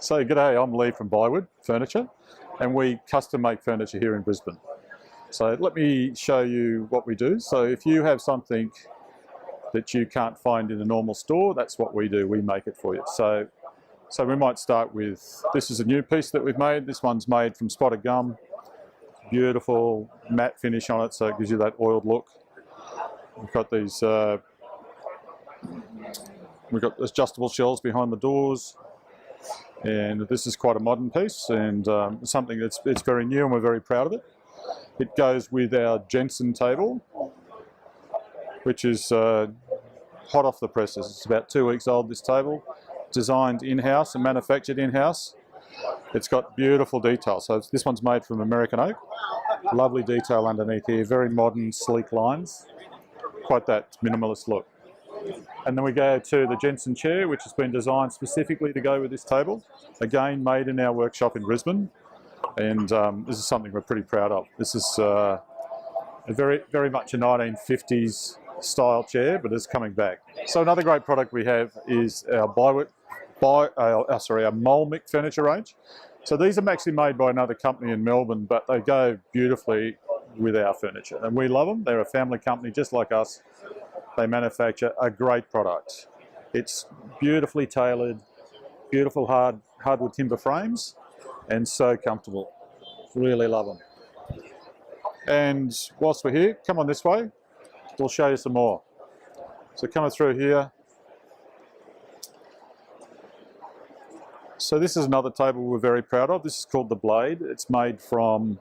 So g'day, I'm Lee from Buywood Furniture, and we custom make furniture here in Brisbane. So let me show you what we do. So if you have something that you can't find in a normal store, that's what we do, we make it for you. So we might start with, this is a new piece that we've made. This one's made from spotted gum. Beautiful matte finish on it, so it gives you that oiled look. We've got these, we've got adjustable shelves behind the doors. And this is quite a modern piece, and something it's very new, and we're very proud of it. It goes with our Jensen table, which is hot off the presses. It's about 2 weeks old, this table. Designed in-house and manufactured in-house. It's got beautiful detail. So this one's made from American oak. Lovely detail underneath here, very modern, sleek lines. Quite that minimalist look. And then we go to the Jensen chair, which has been designed specifically to go with this table. Again, made in our workshop in Brisbane. And this is something we're pretty proud of. This is a very much a 1950s style chair, but it's coming back. So another great product we have is our Buywood, our Mole Mick furniture range. So these are actually made by another company in Melbourne, but they go beautifully with our furniture. And we love them. They're a family company just like us. They manufacture a great product. It's beautifully tailored, beautiful hardwood timber frames, and so comfortable. Really love them. And whilst we're here, come on this way. We'll show you some more. So coming through here. So this is another table we're very proud of. This is called the Blade. It's made from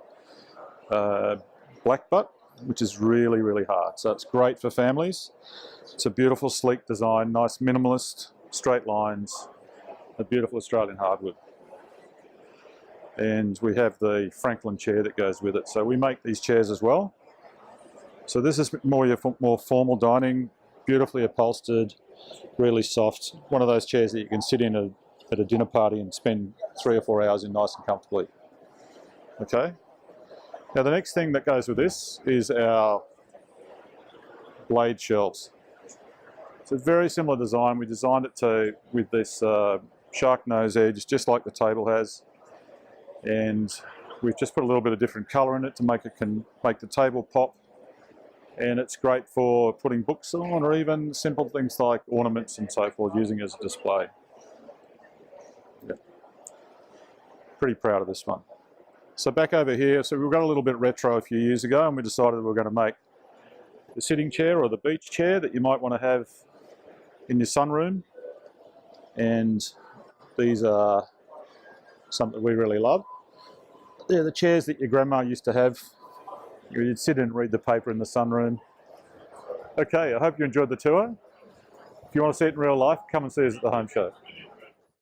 blackbutt, which is really, really hard. So it's great for families. It's a beautiful, sleek design, nice minimalist, straight lines, a beautiful Australian hardwood. And we have the Franklin chair that goes with it. So we make these chairs as well. So this is more formal dining, beautifully upholstered, really soft. One of those chairs that you can sit in at a dinner party and spend 3 or 4 hours in nice and comfortably. Okay. Now the next thing that goes with this is our blade shelves. It's a very similar design. We designed it with this shark nose edge, just like the table has. And we've just put a little bit of different colour in it to make the table pop. And it's great for putting books on, or even simple things like ornaments and so forth, using it as a display. Yeah. Pretty proud of this one. So back over here, so we got a little bit retro a few years ago, and we decided we were going to make the sitting chair or the beach chair that you might want to have in your sunroom. And these are something we really love. They're the chairs that your grandma used to have. You'd sit in and read the paper in the sunroom. Okay, I hope you enjoyed the tour. If you want to see it in real life, come and see us at the home show.